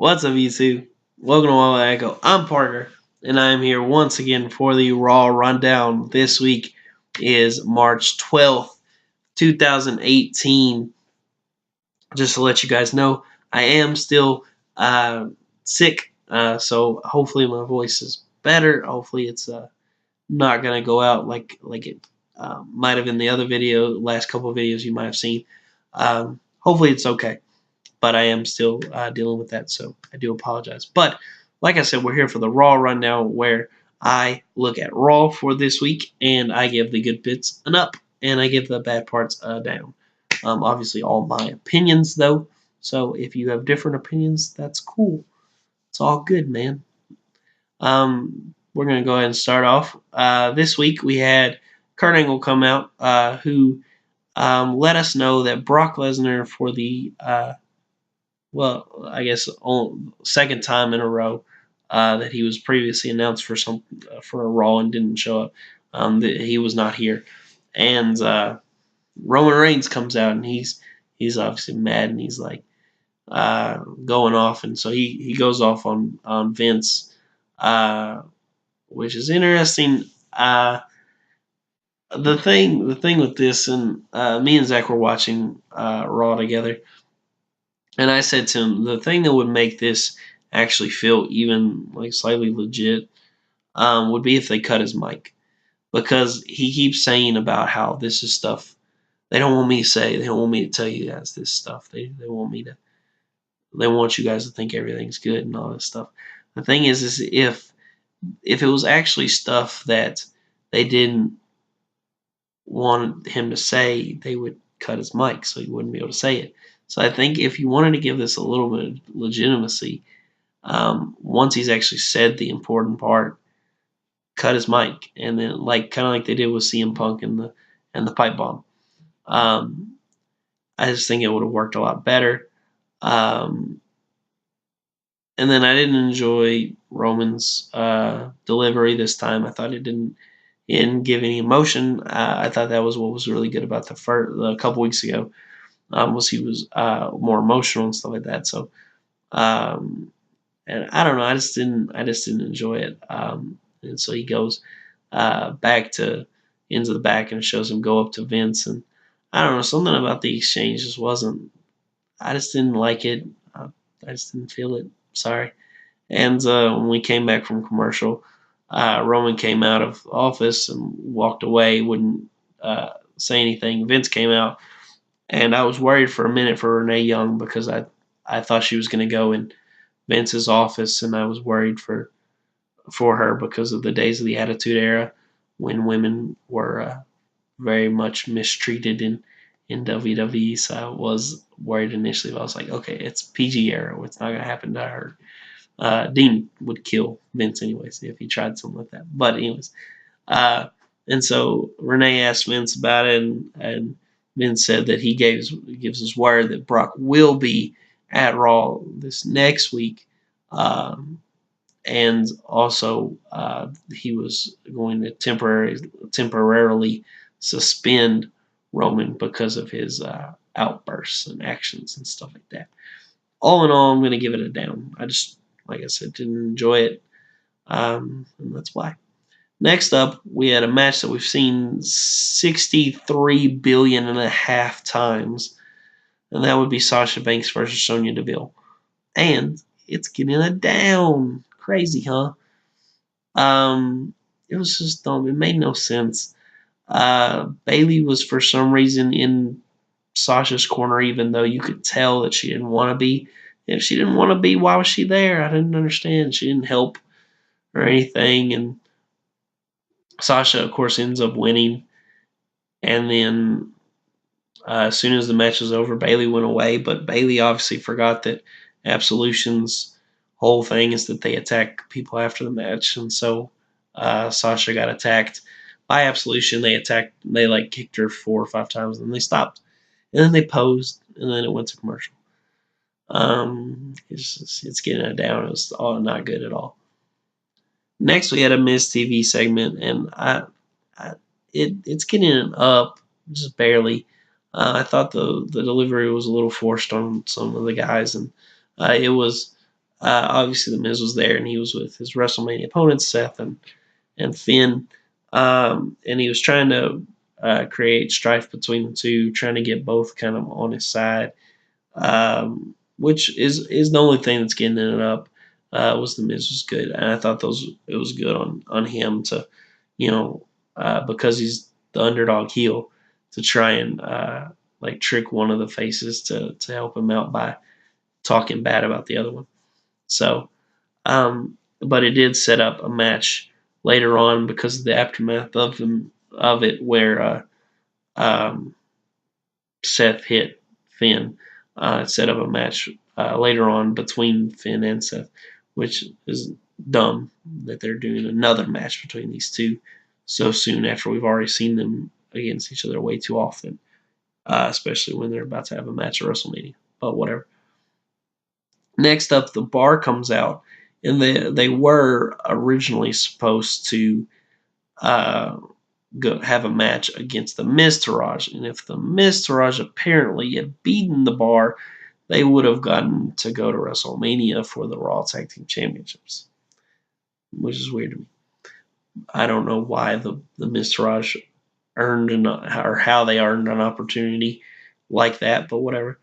What's up, YouTube? Welcome to Wild Echo. I'm Parker, and I'm here once again for the Raw Rundown. This week is March 12th, 2018. Just to let you guys know, I am still sick, so hopefully my voice is better. Hopefully it's not going to go out like it might have in the other last couple of videos you might have seen. Hopefully it's okay. But I am still dealing with that, so I do apologize. But like I said, we're here for the Raw Rundown, where I look at Raw for this week, and I give the good bits an up, and I give the bad parts a down. Obviously, all my opinions, though. So if you have different opinions, that's cool. It's all good, man. We're going to go ahead and start off. This week, we had Kurt Angle come out, who let us know that Brock Lesnar, for the I guess second time in a row that he was previously announced for a Raw and didn't show up. That he was not here, and Roman Reigns comes out and he's obviously mad and he's like going off, and so he goes off on Vince, which is interesting. The thing with this, and me and Zach were watching Raw together. And I said to him, the thing that would make this actually feel even like slightly legit would be if they cut his mic, because he keeps saying about how this is stuff they don't want me to say. They don't want me to tell you guys this stuff. They want you guys to think everything's good and all this stuff. The thing is if it was actually stuff that they didn't want him to say, they would cut his mic so he wouldn't be able to say it. So I think if you wanted to give this a little bit of legitimacy, once he's actually said the important part, cut his mic, and then kind of like they did with CM Punk and the pipe bomb. I just think it would have worked a lot better. And then I didn't enjoy Roman's delivery this time. I thought he didn't give any emotion. I thought that was what was really good about a couple weeks ago. Was he was more emotional and stuff like that. So, and I don't know. I just didn't enjoy it. And so he goes back into the back and shows him go up to Vince, and I don't know, something about the exchange just wasn't. I just didn't like it. I just didn't feel it. Sorry. And when we came back from commercial, Roman came out of office and walked away, wouldn't say anything. Vince came out, and I was worried for a minute for Renee Young, because I thought she was going to go in Vince's office, and I was worried for her because of the days of the Attitude Era when women were very much mistreated in WWE. So I was worried initially, but I was like, okay, it's PG era. It's not going to happen to her. Dean would kill Vince anyways if he tried something like that. But anyways, and so Renee asked Vince about it, and Vince said that he gives his word that Brock will be at Raw this next week, and also he was going to temporarily suspend Roman because of his outbursts and actions and stuff like that. All in all, I'm going to give it a down. I just, like I said, didn't enjoy it, and that's why. Next up, we had a match that we've seen 63 billion and a half times, and that would be Sasha Banks versus Sonya Deville. And it's getting a down. Crazy, huh? It was just dumb. It made no sense. Bayley was for some reason in Sasha's corner, even though you could tell that she didn't want to be. If she didn't want to be, why was she there? I didn't understand. She didn't help or anything. And Sasha, of course, ends up winning. And then as soon as the match was over, Bayley went away. But Bayley obviously forgot that Absolution's whole thing is that they attack people after the match. And so Sasha got attacked by Absolution. They kicked her 4 or 5 times, and then they stopped. And then they posed, and then it went to commercial. It's getting it down. It was all not good at all. Next, we had a Miz TV segment, and it's getting it up just barely. I thought the delivery was a little forced on some of the guys, and it was Obviously, The Miz was there, and he was with his WrestleMania opponents, Seth and Finn, and he was trying to create strife between the two, trying to get both kind of on his side, which is the only thing that's getting it up. Was The Miz was good, and I thought it was good on him to, because he's the underdog heel, to try and like trick one of the faces to help him out by talking bad about the other one. So, but it did set up a match later on because of the aftermath of it, where um, Seth hit Finn. Set up a match later on between Finn and Seth, which is dumb that they're doing another match between these two so soon after we've already seen them against each other way too often, especially when they're about to have a match at WrestleMania. But whatever. Next up, the Bar comes out, and they were originally supposed to uh, go have a match against the Miztourage, and if the Miztourage apparently had beaten the Bar, they would have gotten to go to WrestleMania for the Raw Tag Team Championships, which is weird to me. I don't know why the Miztourage earned or how they earned an opportunity like that, but whatever.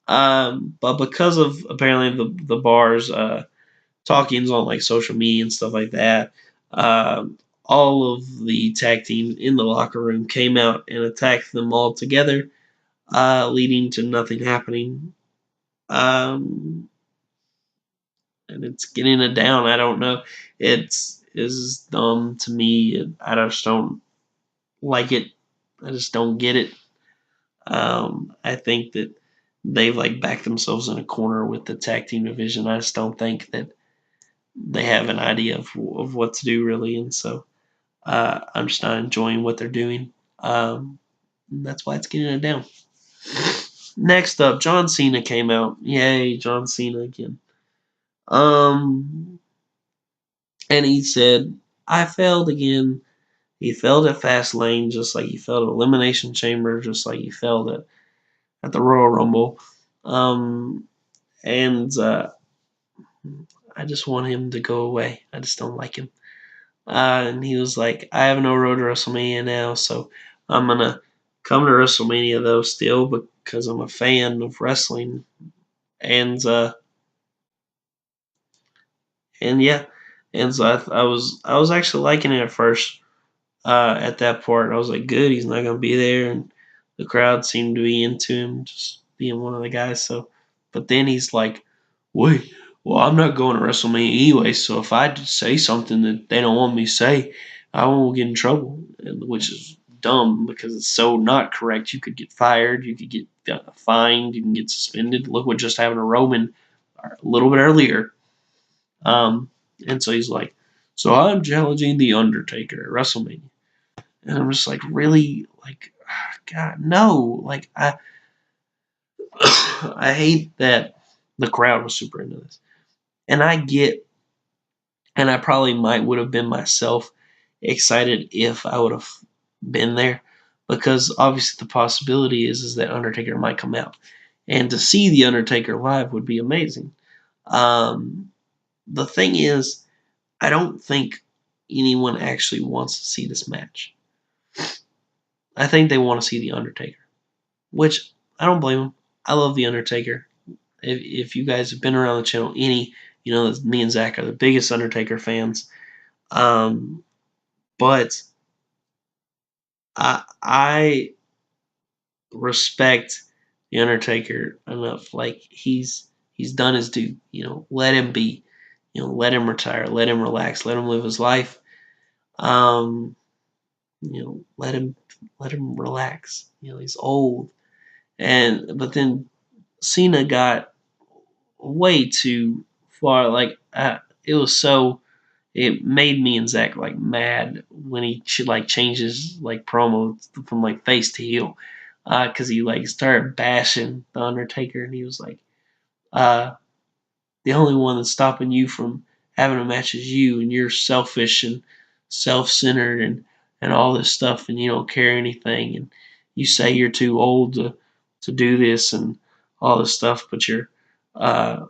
But because of apparently the Bar's talkings on like social media and stuff like that, all of the tag teams in the locker room came out and attacked them all together, leading to nothing happening. Um, and it's getting it down. I don't know. It's is dumb to me. I just don't like it. I just don't get it. I think that they've like backed themselves in a corner with the tag team division. I just don't think that they have an idea of what to do really, and so I'm just not enjoying what they're doing. That's why it's getting it down. Next up, John Cena came out. Yay, John Cena again. Um, and he said, "I failed again." He failed at Fastlane, just like he failed at Elimination Chamber, just like he failed at the Royal Rumble. And I just want him to go away. I just don't like him. And he was like, I have no road to WrestleMania now, so I'm gonna come to WrestleMania though still because I'm a fan of wrestling. And and yeah, and so I was actually liking it at first. At that part, I was like, good, he's not gonna be there, and the crowd seemed to be into him just being one of the guys. So, but then he's like, wait, well, I'm not going to WrestleMania anyway, so if I say something that they don't want me to say, I won't get in trouble, which is dumb because it's so not correct. You could get fired, you could get fined, you can get suspended. Look what just happened to Roman a little bit earlier. Um, and so he's like, so I'm challenging The Undertaker at WrestleMania. And I'm just like, really? Like, God, no. Like, I hate that the crowd was super into this. And I get, and I probably would have been myself excited if I would have been there, because obviously the possibility is that Undertaker might come out, and to see the Undertaker live would be amazing. Um, the thing is, I don't think anyone actually wants to see this match. I think they want to see the Undertaker, which I don't blame them. I love the Undertaker. If you guys have been around the channel any, you know that me and Zach are the biggest Undertaker fans. Um, but I respect the Undertaker enough. Like he's done his due. You know, let him be. You know, let him retire. Let him relax. Let him live his life. Um, you know, let him relax. You know, he's old. And but then Cena got way too far. Like it was so. It made me and Zach like mad when he should like changes like promo from like face to heel, because he like started bashing the Undertaker, and he was like, uh, the only one that's stopping you from having a match is you, and you're selfish and self-centered and all this stuff, and you don't care anything, and you say you're too old to do this and all this stuff, but you're uh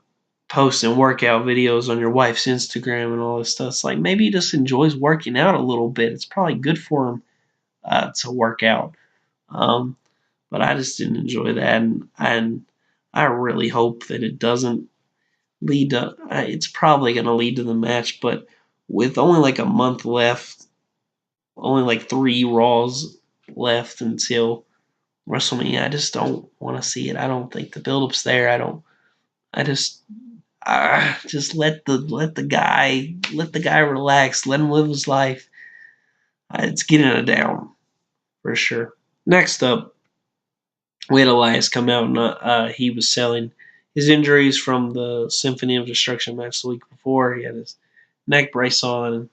posting workout videos on your wife's Instagram and all this stuff. It's like maybe he just enjoys working out a little bit. It's probably good for him to work out. Um, but I just didn't enjoy that, and I really hope that it doesn't lead to. It's probably going to lead to the match, but with only like a month left, only like 3 Raws left until WrestleMania, I just don't want to see it. I don't think the build-up's there. I don't. I just let the guy relax. Let him live his life. It's getting it down for sure. Next up, we had Elias come out and he was selling his injuries from the Symphony of Destruction match the week before. He had his neck brace on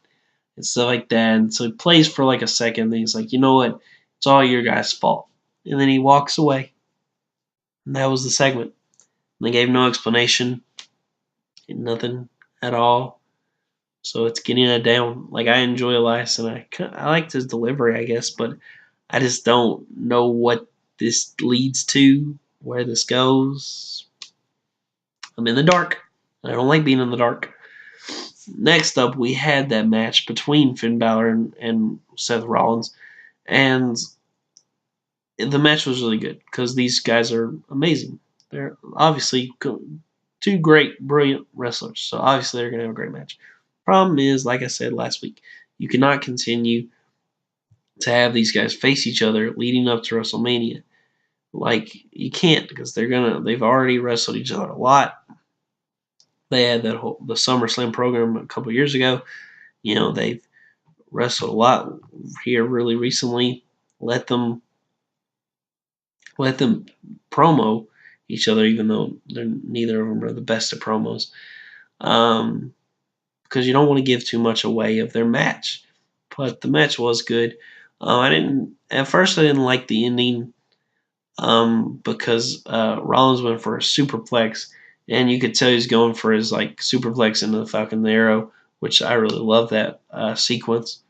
and stuff like that. And so he plays for like a second. And he's like, you know what? It's all your guys' fault. And then he walks away. And that was the segment. And they gave no explanation, nothing at all. So it's getting it down. Like I enjoy Elias and I liked his delivery, I guess, but I just don't know what this leads to, where this goes. I'm in the dark. I don't like being in the dark. Next up, we had that match between Finn Balor and Seth Rollins, and the match was really good because these guys are amazing. They're obviously two great, brilliant wrestlers, so obviously they're going to have a great match. Problem is, like I said last week, you cannot continue to have these guys face each other leading up to WrestleMania. Like you can't because they've already wrestled each other a lot. They had the SummerSlam program a couple years ago. You know, they've wrestled a lot here really recently. Let them promo each other, even though neither of them are the best at promos. Because you don't want to give too much away of their match. But the match was good. I didn't like the ending because Rollins went for a superplex, and you could tell he was going for his like superplex into the Falcon and the Arrow, which I really love that sequence.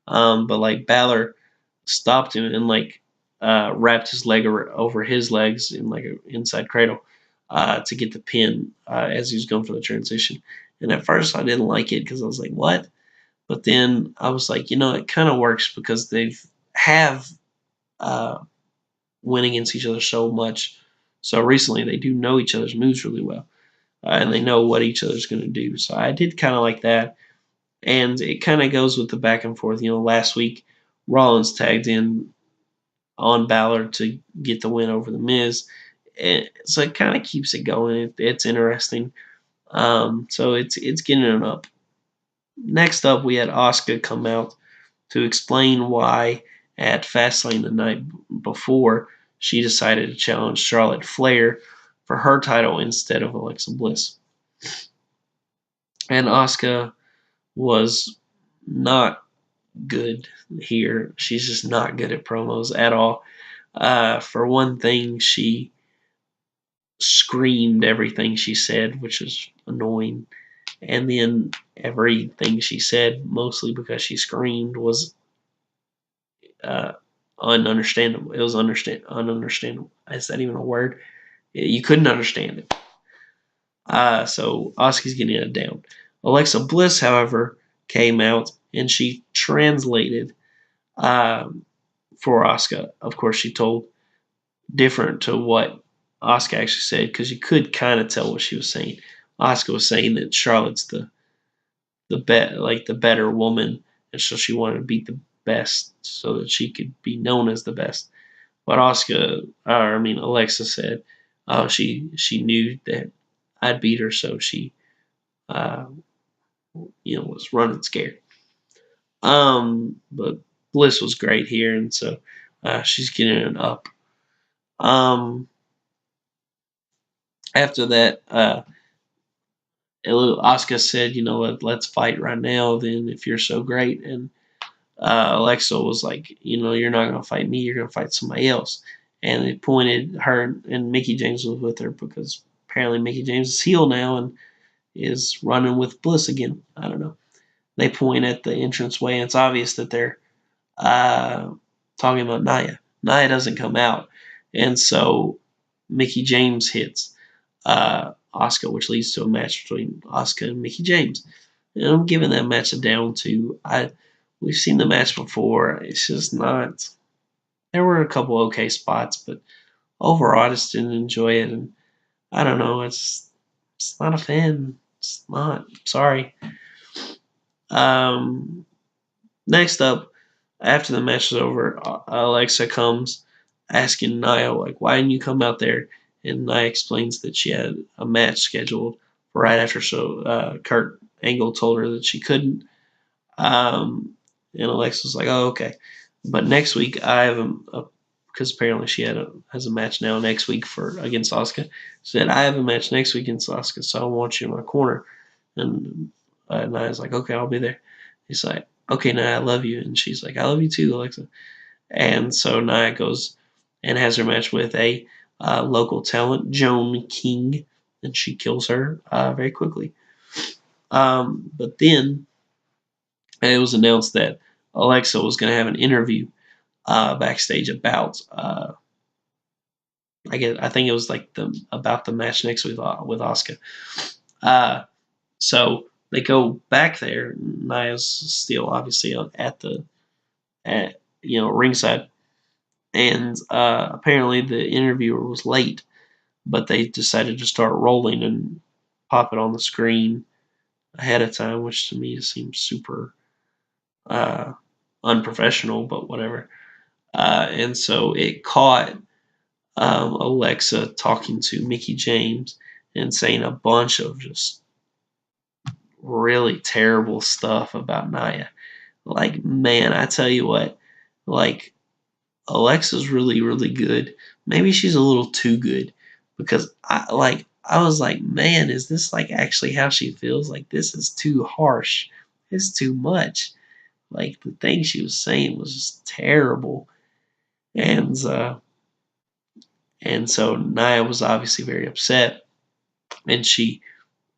But like Balor stopped him and like wrapped his leg over his legs in like an inside cradle to get the pin as he was going for the transition. And at first I didn't like it because I was like, what? But then I was like, it kind of works because have uh, went against each other so much. So recently they do know each other's moves really well. And they know what each other's going to do. So I did kind of like that. And it kind of goes with the back and forth. Last week Rollins tagged in on Balor to get the win over The Miz. So it kind of keeps it going. It's interesting. So it's getting it up. Next up, we had Asuka come out to explain why at Fastlane the night before she decided to challenge Charlotte Flair for her title instead of Alexa Bliss. And Asuka was not good here. She's just not good at promos at all. For one thing, she screamed everything she said, which was annoying. And then everything she said, mostly because she screamed, was ununderstandable. It was ununderstandable. Is that even a word? You couldn't understand it. So Asuka's getting it down. Alexa Bliss, however, came out and she translated for Asuka. Of course, she told different to what Asuka actually said because you could kind of tell what she was saying. Asuka was saying that Charlotte's the better woman, and so she wanted to beat the best so that she could be known as the best. But Alexa said, "Oh, she knew that I'd beat her, so she, was running scared." But Bliss was great here, and so she's getting it up. After that, Asuka said, let's fight right now. Then, if you're so great, and Alexa was like, you're not gonna fight me. You're gonna fight somebody else. And they pointed her, and Mickie James was with her because apparently Mickie James is heel now and is running with Bliss again. I don't know. They point at the entranceway, and it's obvious that they're talking about Nia. Nia doesn't come out, and so Mickie James hits Asuka, which leads to a match between Asuka and Mickie James. And I'm giving that match a down 2. We've seen the match before. It's just not. There were a couple okay spots, but overall, I just didn't enjoy it. And I don't know. It's not a fan. It's not. Sorry. Um, Next up, after the match is over, Alexa comes asking Nia, like, why didn't you come out there? And Nia explains that she had a match scheduled for right after, so Kurt Angle told her that she couldn't. And Alexa's like, oh, okay. But next week, I have because apparently she has a match now next week for against Asuka. Said, I have a match next week against Asuka, so I want you in my corner. And Nia's like, okay, I'll be there. He's like, okay, Nia, I love you. And she's like, I love you too, Alexa. And so Nia goes and has her match with a local talent, Joan King, and she kills her very quickly. But then it was announced that Alexa was going to have an interview backstage about I think it was like about the match next week with Asuka. So they go back there. Nia's still obviously at ringside, and apparently the interviewer was late, but they decided to start rolling and pop it on the screen ahead of time, which to me seems super uh, unprofessional, but whatever. And so it caught Alexa talking to Mickie James and saying a bunch of just really terrible stuff about Nia. Like, man, I tell you what, like, Alexa's really, really good. Maybe she's a little too good because I was like, man, is this like actually how she feels? Like, this is too harsh. It's too much. Like, the thing she was saying was just terrible. And so Nia was obviously very upset, and she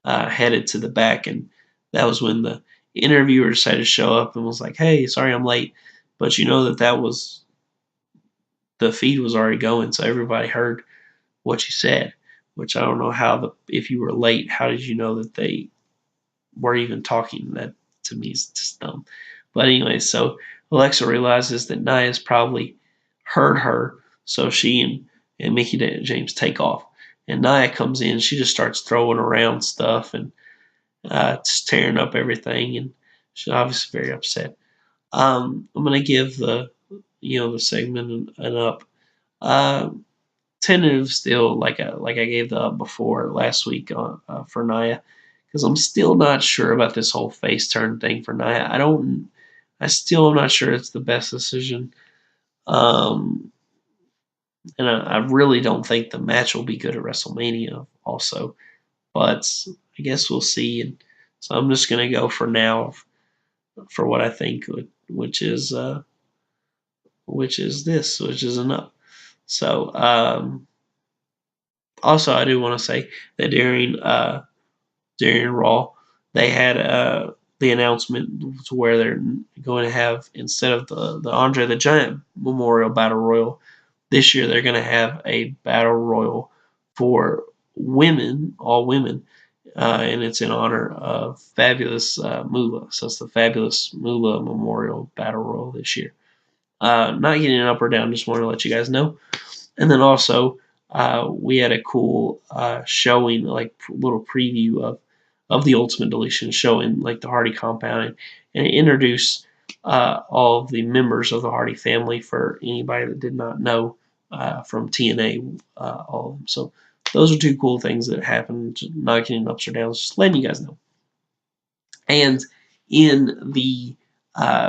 headed to the back, and that was when the interviewer decided to show up and was like, "Hey, sorry I'm late, but you know that was the feed was already going, so everybody heard what you said." Which I don't know how if you were late, how did you know that they were even talking? That to me is just dumb. But anyway, so Alexa realizes that Nia's probably heard her, so she and Mickie James take off. And Nia comes in, she just starts throwing around stuff and just tearing up everything, and she's obviously very upset. I'm gonna give the segment an up. Uh, Tentative still, like I gave the up before last week for Nia, because I'm still not sure about this whole face turn thing for Nia. I still am not sure it's the best decision. Um, and I really don't think the match will be good at WrestleMania also, but I guess we'll see. And so I'm just gonna go for now for what I think, which is enough. So also, I do want to say that during Raw, they had the announcement to where they're going to have, instead of the Andre the Giant Memorial Battle Royal, this year they're going to have a Battle Royal for women, all women, and it's in honor of Fabulous Moolah. So it's the Fabulous Moolah Memorial Battle Royal this year. Not getting an up or down, just wanted to let you guys know. And then also, we had a cool showing, like little preview of the Ultimate Deletion, showing like the Hardy compound, and it introduced all of the members of the Hardy family for anybody that did not know from TNA, all of them. So those are two cool things that happened, not getting ups or downs, just letting you guys know. And in the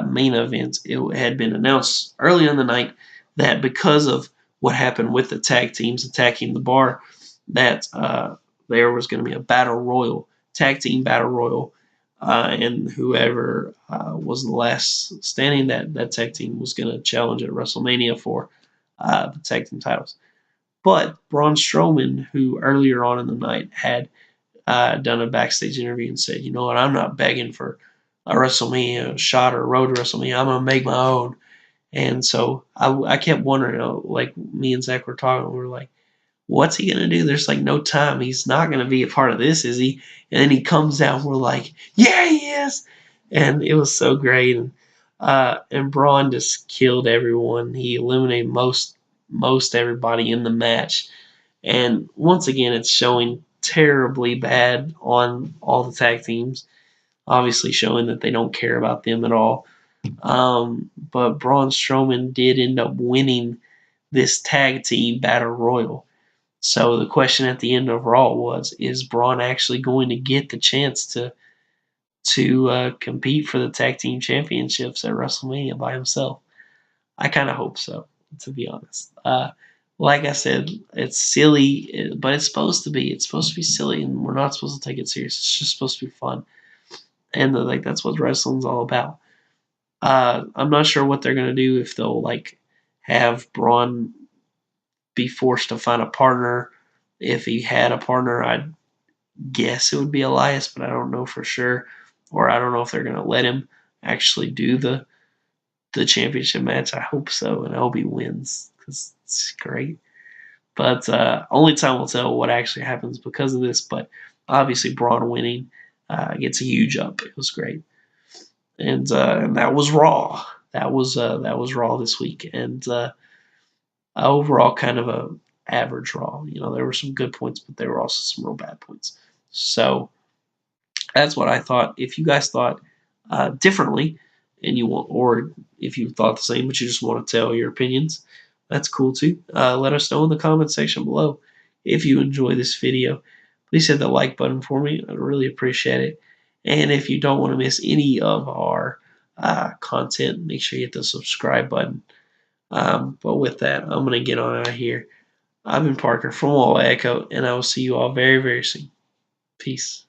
main event, it had been announced early in the night that because of what happened with the tag teams attacking the bar, that there was going to be a battle royal, tag team battle royal, and whoever was the last standing, that tag team was going to challenge at WrestleMania for the tag team titles. But Braun Strowman, who earlier on in the night had done a backstage interview and said, you know what, I'm not begging for a WrestleMania shot or a road to WrestleMania. I'm going to make my own. And so I kept wondering, like me and Zach were talking, we were like, what's he gonna do? There's like no time. He's not gonna be a part of this, is he? And then he comes out, and we're like, yeah, he is. And it was so great. And Braun just killed everyone. He eliminated most everybody in the match. And once again, it's showing terribly bad on all the tag teams. Obviously, showing that they don't care about them at all. But Braun Strowman did end up winning this tag team battle royal. So the question at the end of Raw was: is Braun actually going to get the chance to compete for the tag team championships at WrestleMania by himself? I kind of hope so, to be honest. Like I said, it's silly, but it's supposed to be. It's supposed to be silly, and we're not supposed to take it serious. It's just supposed to be fun, and like that's what wrestling's all about. I'm not sure what they're gonna do, if they'll like have Braun be forced to find a partner. If he had a partner, I'd guess it would be Elias, but I don't know for sure. Or I don't know if they're gonna let him actually do the championship match. I hope so, and I hope he wins because it's great. But only time will tell what actually happens because of this. But obviously, Braun winning gets a huge up. It was great, and that was Raw. That was Raw this week, and overall kind of a average Raw. There were some good points, but there were also some real bad points. So that's what I thought. If you guys thought differently, and you want, or if you thought the same, but you just want to tell your opinions, that's cool too. Let us know in the comment section below. If you enjoy this video, please hit the like button for me. I'd really appreciate it. And if you don't want to miss any of our content, make sure you hit the subscribe button. But with that, I'm going to get on out of here. I've been Parker from Wall Echo, and I will see you all very, very soon. Peace.